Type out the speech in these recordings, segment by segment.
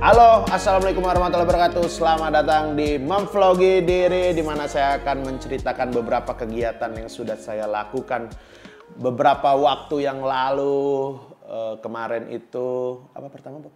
Halo, assalamualaikum warahmatullahi wabarakatuh. Selamat datang di Memvlogi Diri, di mana saya akan menceritakan beberapa kegiatan yang sudah saya lakukan beberapa waktu yang lalu. Kemarin itu apa pertama, Bu?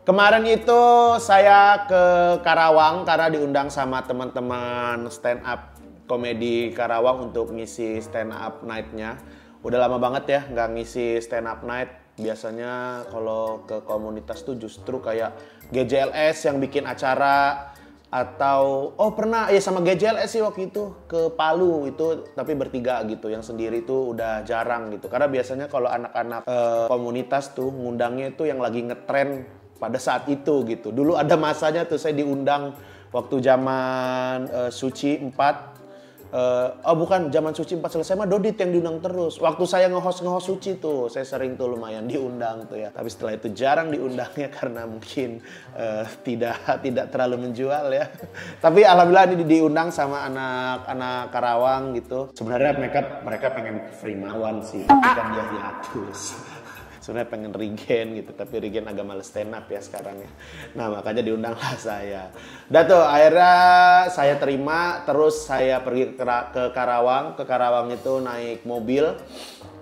Kemarin itu saya ke Karawang karena diundang sama teman-teman stand up komedi Karawang untuk ngisi stand up night-nya. Udah lama banget ya nggak ngisi stand up night. Biasanya kalau ke komunitas tuh justru kayak GJLS yang bikin acara, atau pernah ya sama GJLS sih waktu itu ke Palu itu, tapi bertiga gitu. Yang sendiri tuh udah jarang gitu, karena biasanya kalau anak-anak komunitas tuh ngundangnya itu yang lagi ngetren pada saat itu gitu. Dulu ada masanya tuh saya diundang waktu zaman Suci 4. Bukan zaman Suci 4 selesai mah Dodit yang diundang terus. Waktu saya nge-host Suci tuh, saya sering tuh lumayan diundang tuh ya. Tapi setelah itu jarang diundangnya karena mungkin tidak terlalu menjual ya. Tapi alhamdulillah ini diundang sama anak-anak Karawang gitu. Sebenarnya mereka pengen Frimawan sih, bukan dia hiatus. Sebenarnya pengen Regen gitu, tapi Regen agak males stand up ya sekarang ya. Nah makanya diundanglah saya. Udah tuh akhirnya saya terima, terus saya pergi ke Karawang. Ke Karawang itu naik mobil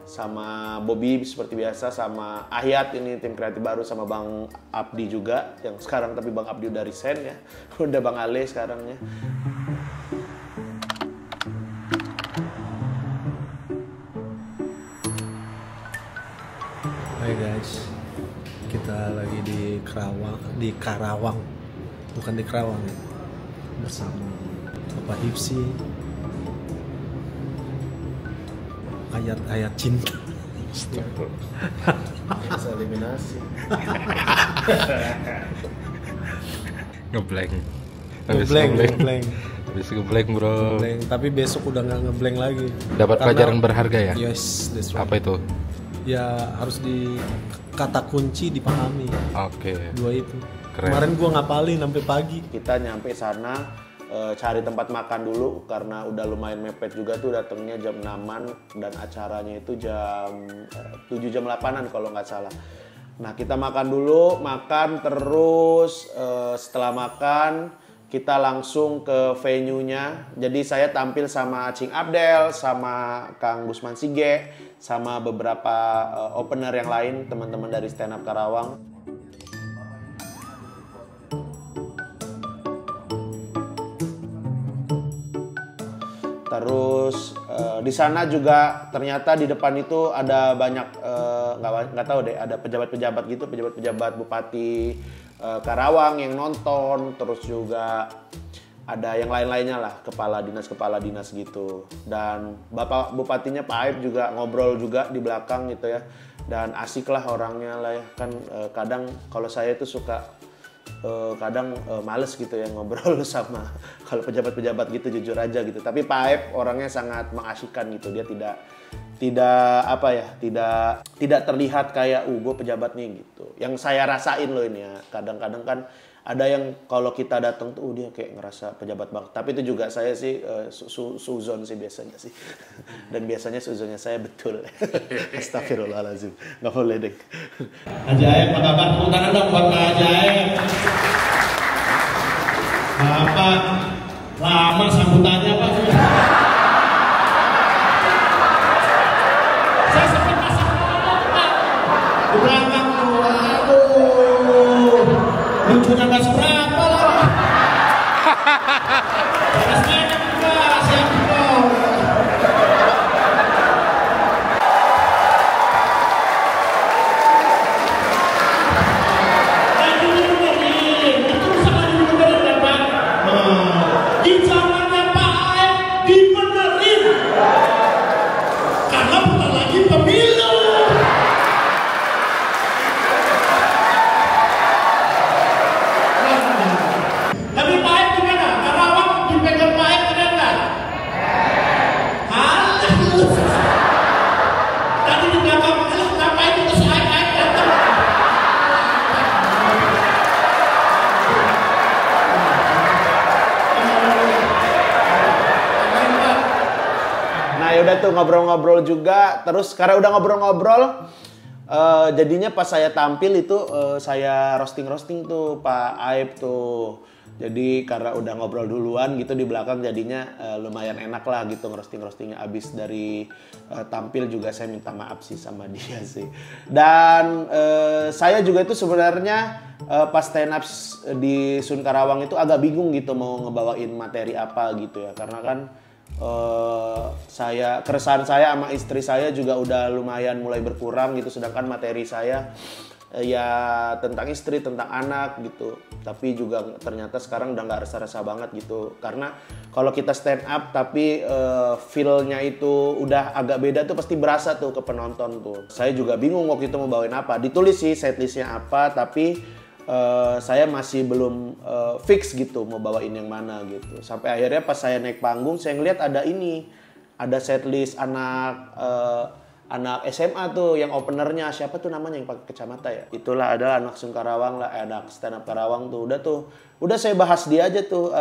sama Bobby seperti biasa, sama Ahyat ini tim kreatif baru, sama Bang Abdi juga yang sekarang, tapi Bang Abdi udah resign ya. Udah Bang Ale sekarang ya. Hai guys, kita lagi di Karawang, bukan di Kerawang ya, bersama Bapak Hipsi, ayat-ayat cinta. Eliminasi. Ngeblank. Habis ngeblank bro. Tapi besok udah nggak ngeblank lagi. Dapat pelajaran berharga ya? Yes, that's right. Apa itu? Ya harus di kata kunci dipahami. Oke. Dua itu. Keren. Kemarin gua ngapalin sampai pagi. Kita nyampe sana cari tempat makan dulu karena udah lumayan mepet juga tuh, datangnya jam 6-an dan acaranya itu jam 7 jam 8-an kalau nggak salah. Nah kita makan dulu, makan terus setelah makan kita langsung ke venue-nya. Jadi saya tampil sama Cing Abdel, sama Kang Gusman Sige, sama beberapa opener yang lain, teman-teman dari stand up Karawang. Terus di sana juga ternyata di depan itu ada banyak, nggak tahu deh, ada pejabat-pejabat gitu, pejabat-pejabat Bupati Karawang yang nonton, terus juga ada yang lain-lainnya lah, kepala dinas gitu. Dan Bapak Bupatinya Pak Aib juga ngobrol juga di belakang gitu ya. Dan asik lah orangnya lah ya. Kan kadang kalau saya itu suka kadang males gitu ya ngobrol sama kalau pejabat-pejabat gitu, jujur aja gitu. Tapi Pak Aib orangnya sangat mengasyikkan gitu. Dia tidak terlihat kayak gue pejabat nih gitu. Yang saya rasain loh ini ya, kadang-kadang kan ada yang kalau kita datang tuh dia kayak ngerasa pejabat banget. Tapi itu juga saya sih suzon sih biasanya sih. Dan biasanya suzonnya saya betul. Astagfirullahaladzim, nggak boleh deh. Ajaib, apa kabar? Tepuk tangan dong buat Pak Ajaib. Bapak lama sambutannya Pak. Saya sempat masuk Pak di belakang tuh, aduh, lucunya nggak seberapa lah. Terus banyak juga, siap dong. Di zamannya Pak Aib dibenerin karena bukan lagi pemilu. Tapi Pak Aib gimana? Karawang dipegang Pak Aib keren nggak? Halus. Tadi di belakang ngapain itu si Aib datang? Nah yaudah tuh ngobrol-ngobrol juga. Terus karena udah ngobrol-ngobrol, Jadinya pas saya tampil itu saya roasting tuh Pak Aib tuh. Jadi karena udah ngobrol duluan gitu di belakang jadinya lumayan enak lah gitu ngerostingnya. Abis dari tampil juga saya minta maaf sih sama dia sih. Dan saya juga itu sebenarnya pas stand up di Sun Karawang itu agak bingung gitu mau ngebawain materi apa gitu ya. Karena kan keresahan saya sama istri saya juga udah lumayan mulai berkurang gitu. Sedangkan materi saya ya tentang istri, tentang anak gitu. Tapi juga ternyata sekarang udah nggak resah-resah banget gitu. Karena kalau kita stand up tapi feel-nya itu udah agak beda tuh pasti berasa tuh ke penonton tuh. Saya juga bingung waktu itu mau bawain apa. Ditulis sih setlistnya apa, tapi saya masih belum fix gitu mau bawain yang mana gitu. Sampai akhirnya pas saya naik panggung saya ngeliat ada setlist anak SMA tuh yang openernya, siapa tuh namanya yang pakai kacamata ya? Itulah adalah anak Sun Karawang lah, anak stand up Karawang tuh. Udah saya bahas dia aja tuh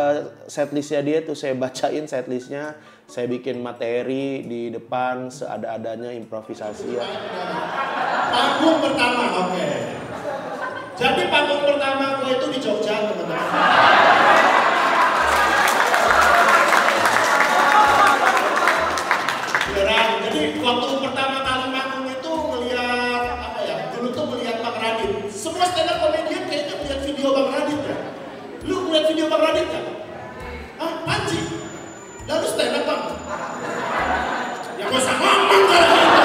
setlistnya dia tuh, saya bacain setlistnya, saya bikin materi di depan seada-adanya improvisasi ya. Panggung pertama, oke. Jadi panggung pertama gue itu di Jogja teman-teman. Jadi waktu pertama kali manggung itu melihat apa ya? Dulu tuh melihat Bang Radit. Semua stand up comedian kayaknya melihat video Bang Radit ya. Lu melihat video Bang Radit kan? Ah, Panji. Lalu stand up Bang. Ya gak usah ngomong kalau gitu.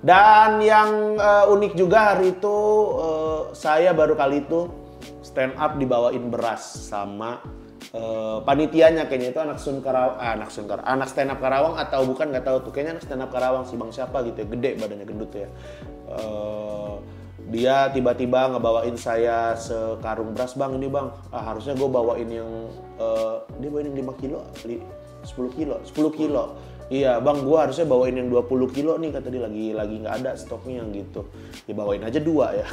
Dan yang unik juga hari itu saya baru kali itu stand up dibawain beras sama panitianya, kayaknya itu anak stand up Karawang atau bukan nggak tahu tuh, kayaknya anak stand up Karawang sih, Bang siapa gitu ya, gede badannya, gendut ya. Dia tiba-tiba ngebawain saya sekarung beras, Bang ini Bang, harusnya gue bawain yang dia bawain yang 5 kilo, 10 kilo. Iya Bang, gua harusnya bawain yang 20 kilo nih, kata dia, lagi nggak ada stoknya yang gitu. Ya bawain aja 2 ya.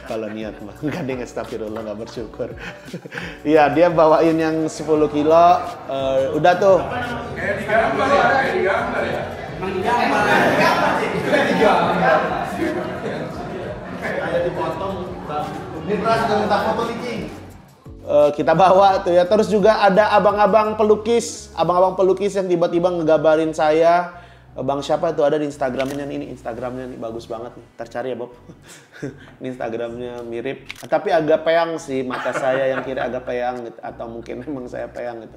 Kalau niat mah, nggak ada yang astagfirullah, nggak bersyukur. Iya dia bawain yang 10 kilo, udah tuh. Kayak di gambar ya? Emang di gambar sih? Di gambar. Ada dipotong, ini beras udah minta foto nih Cing. Kita bawa tuh ya, terus juga ada abang-abang pelukis yang tiba-tiba ngegabarin saya. Bang siapa tuh, ada di Instagramnya nih, Instagramnya nih bagus banget nih, tercari ya Bob. Ini Instagramnya mirip, tapi agak peyang sih mata saya yang kiri, agak peyang gitu. Atau mungkin emang saya peyang gitu.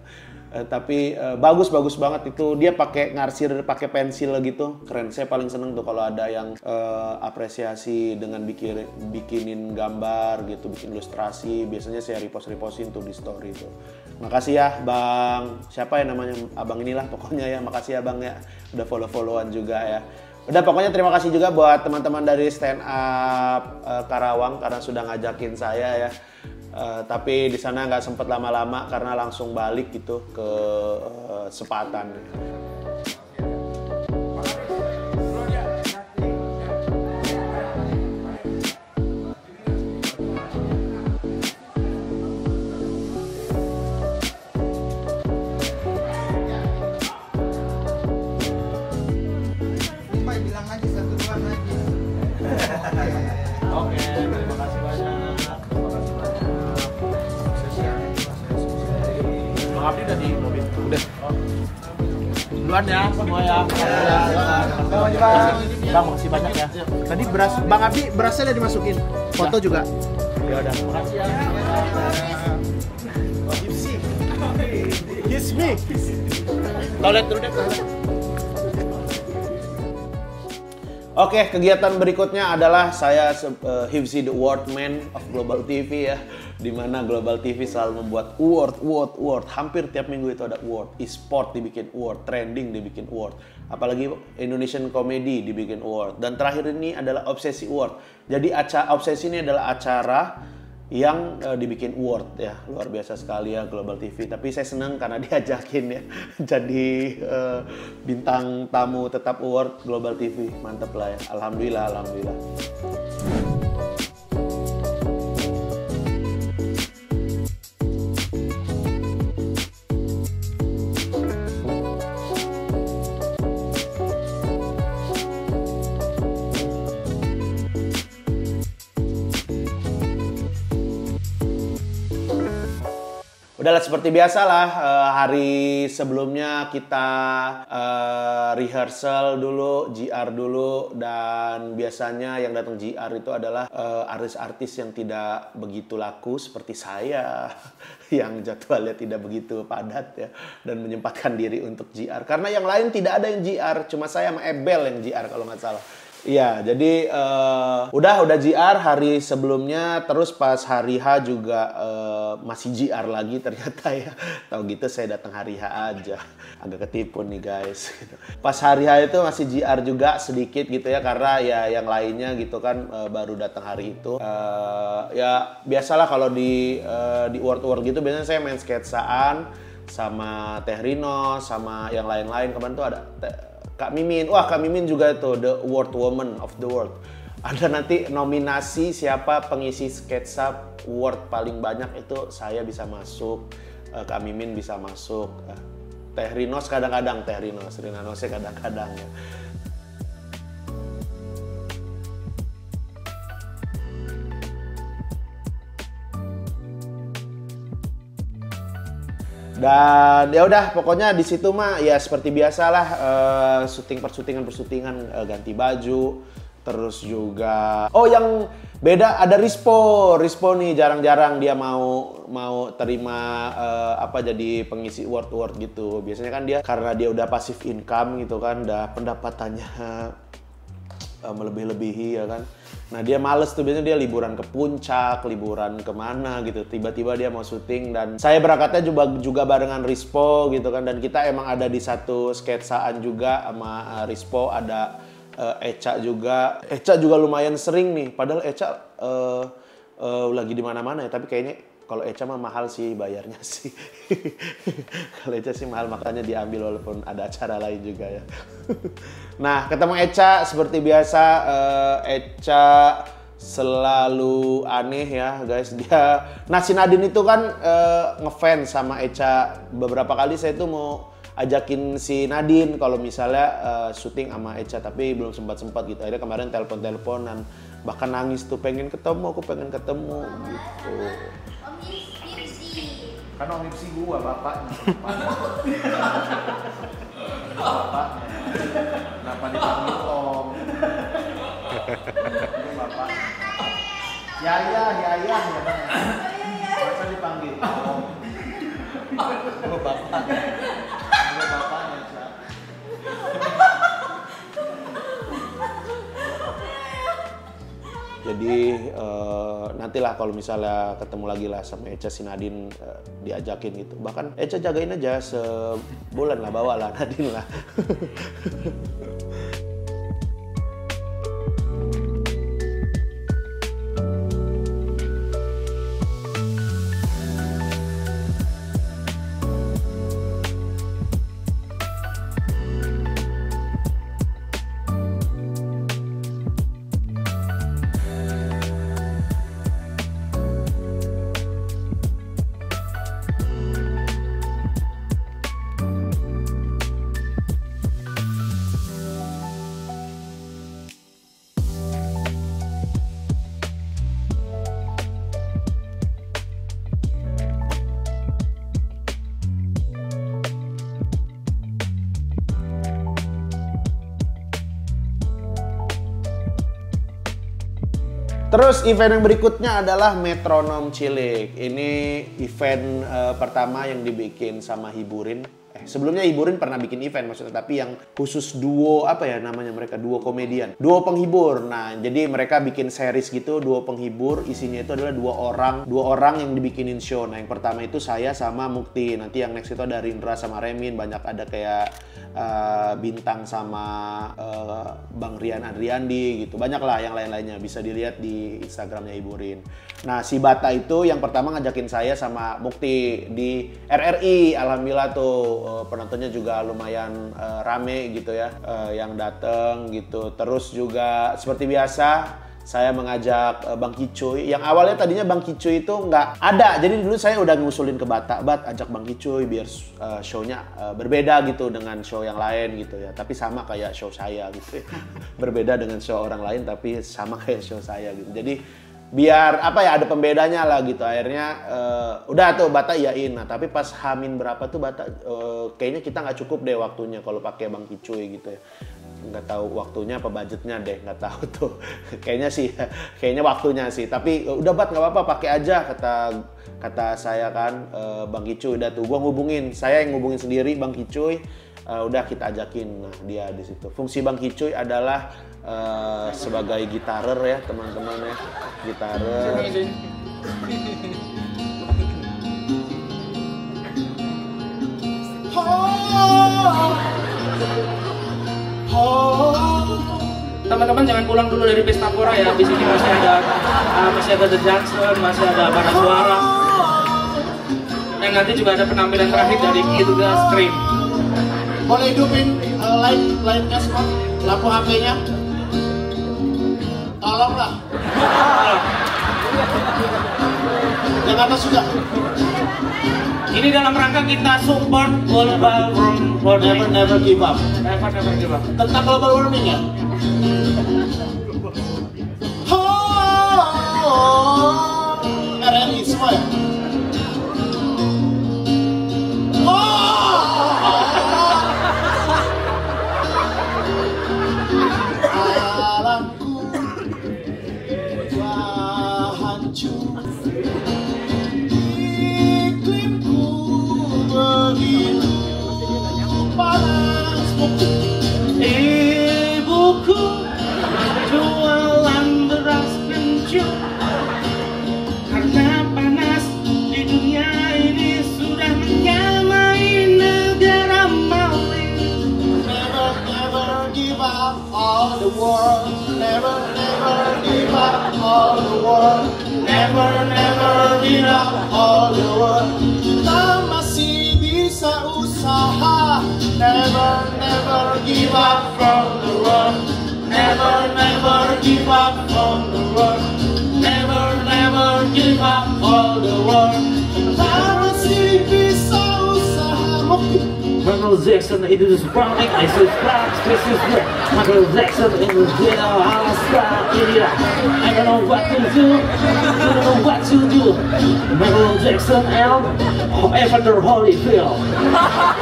Tapi bagus banget itu, dia pakai ngarsir, pakai pensil gitu, keren. Saya paling seneng tuh kalau ada yang apresiasi dengan bikinin gambar gitu, bikin ilustrasi. Biasanya saya repostin tuh di story itu. Makasih ya Bang, siapa ya namanya, abang inilah pokoknya ya, makasih ya Bang ya, udah follow-followan juga ya. Udah pokoknya terima kasih juga buat teman-teman dari stand up Karawang karena sudah ngajakin saya ya. Tapi di sana nggak sempet lama-lama karena langsung balik gitu ke Sepatan. Bilang aja 1 bulan lagi. Oke, terima kasih banyak. Bang Abdi udah di mobil? Udah. Duluan ya semua ya. Bang makasih banyak ya. Tadi beras Bang Abdi berasnya udah dimasukin. Foto juga. Ya udah. Makasih ya. Kiss me. Toilet dulu deh. Oke, kegiatan berikutnya adalah saya Hifzi the Award Man of Global TV ya, di mana Global TV selalu membuat award. Hampir tiap minggu itu ada award. E-sport dibikin award, trending dibikin award. apalagi Indonesian Comedy dibikin award. Dan terakhir ini adalah Obsesi Award. Jadi Obsesi ini adalah acara yang dibikin award ya, luar biasa sekali ya Global TV. Tapi saya senang karena diajakin ya jadi bintang tamu tetap award Global TV. Mantep lah ya, alhamdulillah. Udahlah seperti biasalah, hari sebelumnya kita rehearsal dulu, GR dulu, dan biasanya yang datang GR itu adalah artis-artis yang tidak begitu laku seperti saya yang jadwalnya tidak begitu padat ya, dan menyempatkan diri untuk GR. Karena yang lain tidak ada yang GR, cuma saya sama Ebel yang GR kalau nggak salah. Iya, jadi udah GR hari sebelumnya, terus pas hari H juga masih GR lagi ternyata ya. Tahu gitu saya datang hari H aja. Agak ketipu nih guys. Pas hari H itu masih GR juga sedikit gitu ya, karena ya yang lainnya gitu kan baru datang hari itu. Ya biasalah kalau di award gitu biasanya saya main sketsaan sama Teh Rino sama yang lain-lain. Kemarin tuh ada Kak Mimin, wah Kak Mimin juga itu the award woman of the world. Ada nanti nominasi siapa pengisi sketsa award paling banyak itu saya bisa masuk, Kak Mimin bisa masuk, Teh Rinos kadang-kadang, Teh Rinos kadang-kadang ya. Dan ya udah pokoknya di situ mah ya seperti biasalah, persyutingan ganti baju, terus juga yang beda ada Rispo nih jarang-jarang dia mau terima jadi pengisi award gitu. Biasanya kan dia karena dia udah passive income gitu kan, udah pendapatannya melebih-lebihi ya kan. Nah dia males tuh, biasanya dia liburan ke puncak, liburan kemana gitu. Tiba-tiba dia mau syuting dan saya berangkatnya juga barengan Rispo gitu kan. Dan kita emang ada di satu sketsaan juga sama Rispo, ada Eca juga. Eca juga lumayan sering nih, padahal Eca lagi di mana-mana ya. Tapi kayaknya kalau Eca mah mahal sih bayarnya sih. Kalau Eca sih mahal, makanya diambil walaupun ada acara lain juga ya. Nah, ketemu Eca seperti biasa, Eca selalu aneh ya guys. Si Nadine itu kan ngefans sama Eca. Beberapa kali saya tuh mau ajakin si Nadine kalau misalnya syuting sama Eca, tapi belum sempat gitu. Akhirnya kemarin telepon-teleponan, bahkan nangis tuh, aku pengen ketemu gitu. Kan Om Ipsi gua bapaknya. Bapaknya. Kenapa dipanggil Om? Ini bapak. Yaya. Masa dipanggil Om? Gua bapaknya. Jadi nantilah kalau misalnya ketemu lagi lah sama Eca, si Nadine diajakin gitu. Bahkan Eca jagain aja sebulan lah, bawa lah Nadine lah. Terus event yang berikutnya adalah Metronom Cilik. Ini event pertama yang dibikin sama Hiburin. Sebelumnya Hiburin pernah bikin event maksudnya, tapi yang khusus duo apa ya namanya mereka, duo komedian, duo penghibur. Nah, jadi mereka bikin series gitu, duo penghibur, isinya itu adalah dua orang yang dibikinin show. Nah, yang pertama itu saya sama Mukti. Nanti yang next itu ada Rindra sama Remin, banyak ada kayak Bintang sama Bang Rian Adriandi gitu. Banyak lah yang lain-lainnya, bisa dilihat di Instagramnya Hiburin. Nah, si Bata itu yang pertama ngajakin saya sama Mukti di RRI. Alhamdulillah tuh penontonnya juga lumayan rame gitu ya, yang dateng gitu. Terus juga seperti biasa saya mengajak Bang Kicuy. Yang awalnya tadinya Bang Kicuy itu nggak ada. Jadi dulu saya udah ngusulin ke Bata, Bat ajak Bang Kicuy biar show-nya berbeda gitu dengan show yang lain gitu ya. Tapi sama kayak show saya gitu ya. Berbeda dengan show orang lain tapi sama kayak show saya gitu. Jadi biar apa ya, ada pembedanya lah gitu. Akhirnya udah tuh Bata iyain. Nah, tapi pas Hamin berapa tuh Bata kayaknya kita nggak cukup deh waktunya kalau pakai Bang Kicuy gitu ya. Nggak tahu waktunya apa budgetnya deh, nggak tahu tuh. Kayaknya waktunya sih. Tapi udah Bat, nggak apa-apa pakai aja kata saya kan. Bang Kicuy udah tuh, gua ngubungin, saya yang ngubungin sendiri Bang Kicuy. Udah kita ajakin. Nah, dia di situ. Fungsi Bang Kicuy adalah sebagai gitarer ya teman-teman ya, gitarer. Teman-teman jangan pulang dulu dari pesta pora ya. Di sini masih ada The Johnson, masih ada Barat Suara. Dan nanti juga ada penampilan terakhir dari Kidga Stream. Boleh hidupin light-nya semua, lampu HP-nya. Tolonglah. Yang atas juga. Ini dalam rangka kita support global warming. Never give up. Never give up. Tentang global warming ya. RRI semua ya. Alamku telah hancur, iklimku begitu panas. Ibuku jualan beras kencur, karena panas di dunia ini sudah menyamai negara maling. Never give up all the world. Never give up all the world. Never give up all the world. Kita masih bisa usaha. Never give up from the world. Never give up from the world. Never give up all the world. Kita masih bisa usaha. Michael Jackson itu Sprouting, I said Sprouts, this is great. Michael Jackson in the jail, Alaska, inilah. I don't know what to do, Michael Jackson and Evander Holyfield.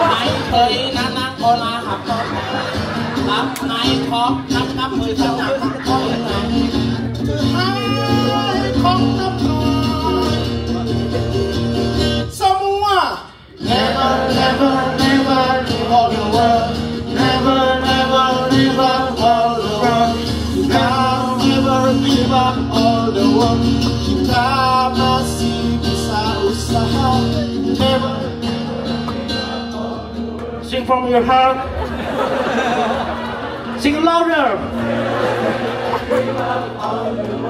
ไม่เคยนักโอลาหักก็รับนายของนับมือเท่านั้นก็ยังไงคือให้ของนับน้อยsemua never give all the world. Never all the world. Never give up all the world. Kita masih bisa usaha. Never. Sing from your heart. Sing louder.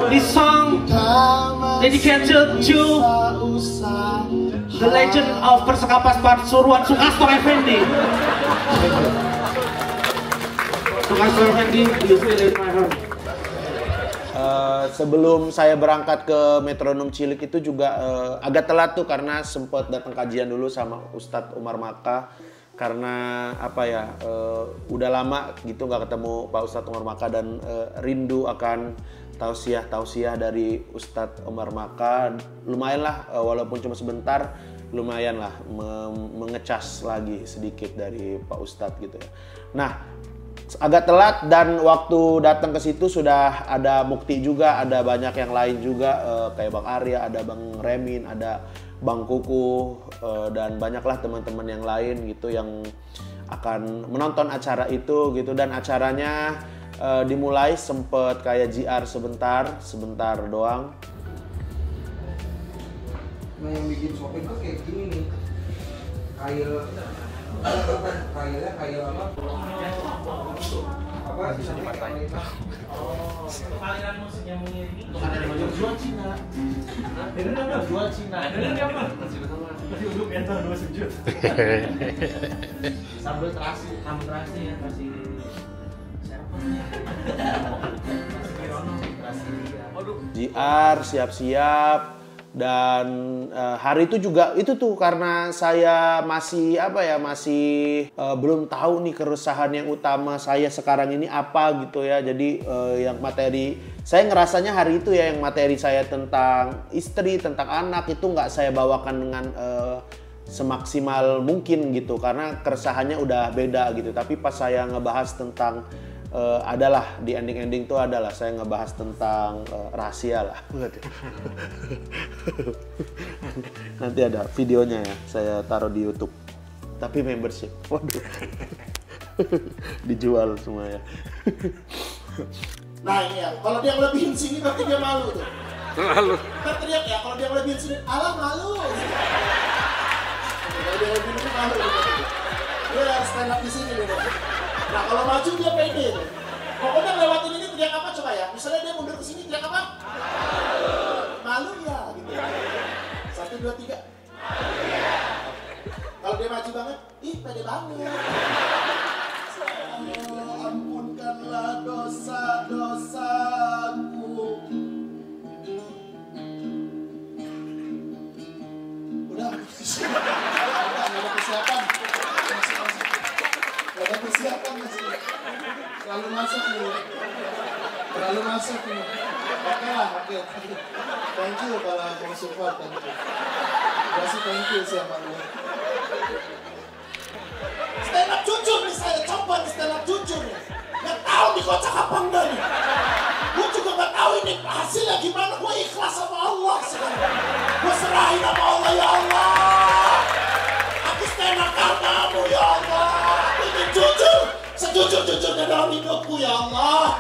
This song dedicated to the legend of Persekapas Pasuruan, Sukasto Effendi. Sukasto Effendi, you feel in my heart. Sebelum saya berangkat ke Metronom Cilik itu juga agak telat tuh karena sempat datang kajian dulu sama Ustadz Umar Maka. Karena apa ya, udah lama gitu nggak ketemu Pak Ustadz Umar Maka dan rindu akan tausiah dari Ustadz Umar Maka. Lumayan lah, walaupun cuma sebentar, lumayan lah mengecas lagi sedikit dari Pak Ustadz gitu ya. Nah, agak telat dan waktu datang ke situ sudah ada Mukti juga, ada banyak yang lain juga kayak Bang Arya, ada Bang Remin, ada Bang Kuku, dan banyaklah teman-teman yang lain gitu yang akan menonton acara itu gitu. Dan acaranya dimulai sempet kayak JR sebentar doang. Nah yang bikin shopping tuh kayak gini nih, kail apa sih namanya? Panggilan musik yang mengiringi jual Cina. Dengar nggak jual Cina? Dengar nggak apa? Masih untuk enter 2 sujud. Sambal terasi ya masih siapa? Masih Kirono terasi dia. JR siap-siap. Dan hari itu juga itu tuh karena saya masih belum tahu nih keresahan yang utama saya sekarang ini apa gitu ya. Jadi yang materi saya ngerasanya hari itu ya, yang materi saya tentang istri, tentang anak itu nggak saya bawakan dengan semaksimal mungkin gitu karena keresahannya udah beda gitu. Tapi pas saya ngebahas tentang adalah di ending tuh adalah saya ngebahas tentang rahasia lah. Nanti ada videonya ya, saya taruh di YouTube. Tapi membership, waduh, dijual semua ya. Nah ini ya, kalau dia ngelebihin sini berarti dia malu tuh. Malu. Kita teriak ya, kalau dia ngelebihin sini, alah malu. Kalau dia ngelebihin sini malu. Dia harus stand up di sini deh. Nah kalau maju dia pede tuh. Pokoknya lewatin ini teriak apa coba ya. Misalnya dia mundur ke sini teriak apa? Malu ya gitu. 1, 2, 3. Kalau dia maju banget, ih pede banget. Ampunkanlah dosa-dosaku. Udah, ada persiapan. Ada persiapan masih. Terlalu masuk nih. Oke lah, oke. Thank you kalau mau support, thank you. Kasih thank you siapa lu. Stand up jujur nih, saya coba nih stand up jujur nih. Nggak tahu nih kocak apa enggak nih. Gue juga nggak tahu ini hasilnya gimana. Gue ikhlas sama Allah sekarang. Gue serahin sama Allah, ya Allah. Aku stand up karenamu ya Allah. Aku ingin jujur, sejujur-jujurnya dalam hidupku ya Allah.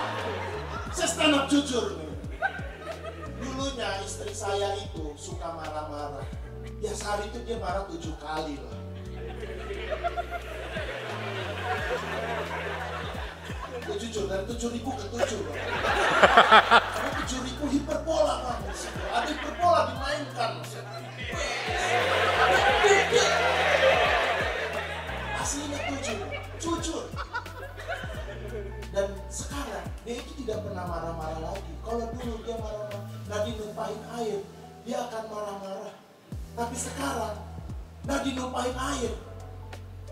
Saya stand up jujur nih. Dulunya istri saya itu suka marah-marah. Ya sehari itu dia marah 7 kali lah. Gue jujur, dari 7.000 ke 7 loh. Karena 7.000 hiperbola kan. Ada hiperbola dimainkan. Aslinya 7, jujur. Dan sekarang dia itu tidak pernah marah-marah lagi. Kalau dulu dia marah-marah, nggak dinumpahin air, dia akan marah-marah. Tapi sekarang nggak dinumpahin air,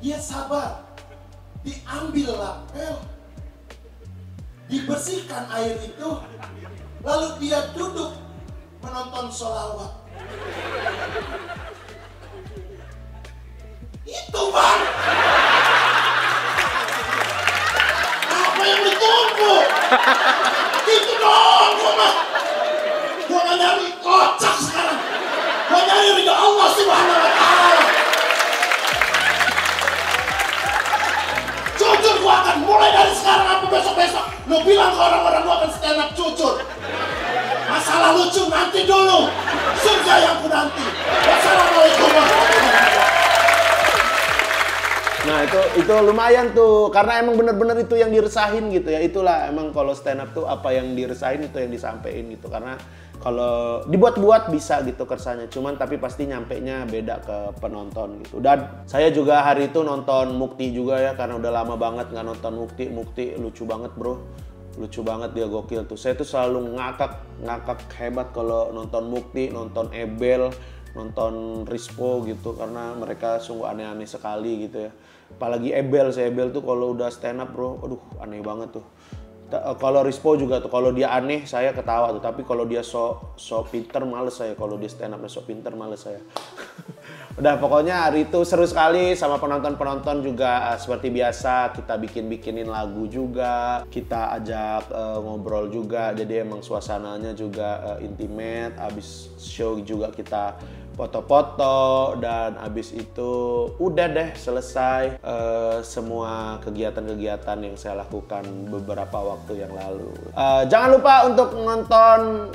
dia sabar. Diambil lapel, dibersihkan air itu, lalu dia duduk menonton sholawat. Itu bang. Apa yang ditunggu? Itu dong, gua nggak nyari kocak sekarang. Gua nyari ridho Allah Subhanahu wa Ta'ala. Jujur gua akan mulai dari sekarang sampai besok-besok. Lu bilang ke orang-orang gua akan stand up jujur. Masalah lucu nanti dulu. Surga yang ku nanti. Wassalamualaikum warahmatullahi wabarakatuh. Nah itu lumayan tuh, karena emang bener-bener itu yang diresahin gitu ya. Itulah emang kalau stand up tuh apa yang diresahin itu yang disampein gitu. Karena kalau dibuat-buat bisa gitu kersanya, cuman tapi pasti nyampenya beda ke penonton gitu. Dan saya juga hari itu nonton Mukti juga ya, karena udah lama banget nggak nonton Mukti. Mukti lucu banget bro, lucu banget dia, gokil tuh. Saya tuh selalu ngakak hebat kalau nonton Mukti, nonton Ebel, nonton Rispo gitu, karena mereka sungguh aneh-aneh sekali gitu ya. Apalagi Ebel tuh kalau udah stand up bro, aduh aneh banget tuh. Kalau Rispo juga tuh, kalau dia aneh saya ketawa tuh, tapi kalau dia so pinter males saya, kalau dia stand up so pinter males saya. Udah pokoknya hari itu seru sekali sama penonton-penonton juga seperti biasa kita bikinin lagu juga, kita ajak ngobrol juga, jadi emang suasananya juga intimate. Abis show juga kita foto-foto dan abis itu udah deh selesai semua kegiatan-kegiatan yang saya lakukan beberapa waktu yang lalu. Jangan lupa untuk nonton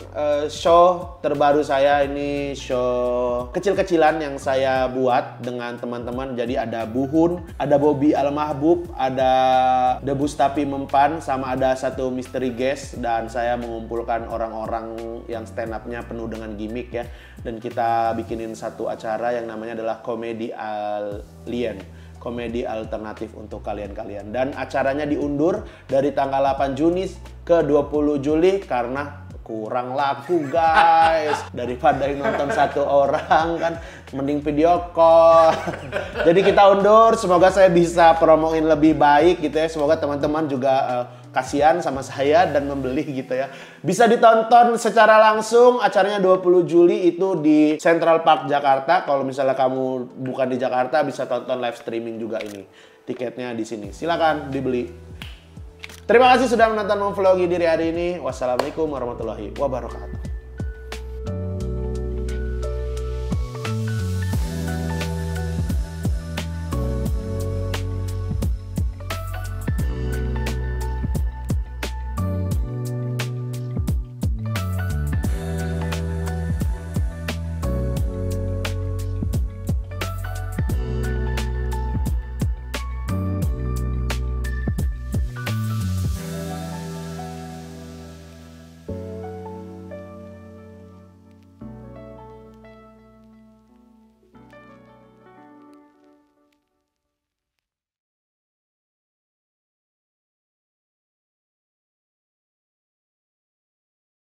show terbaru saya, ini show kecil-kecilan yang saya buat dengan teman-teman. Jadi ada Buhun, ada Bobby Al-Mahbub, ada The Bustapi Mempan, sama ada satu mystery guest, dan saya mengumpulkan orang-orang yang stand up-nya penuh dengan gimmick ya. Dan kita bikinin satu acara yang namanya adalah Komedi Alien, komedi alternatif untuk kalian-kalian. Dan acaranya diundur dari tanggal 8 Juni ke 20 Juli karena kurang laku guys. Daripada yang nonton satu orang kan mending video call. Jadi kita undur, semoga saya bisa promoin lebih baik gitu ya. Semoga teman-teman juga kasihan sama saya dan membeli gitu ya. Bisa ditonton secara langsung, acaranya 20 Juli itu di Central Park Jakarta. Kalau misalnya kamu bukan di Jakarta bisa tonton live streaming juga ini. Tiketnya di sini. Silakan dibeli. Terima kasih sudah menonton Memvlogi Diri hari ini. Wassalamualaikum warahmatullahi wabarakatuh.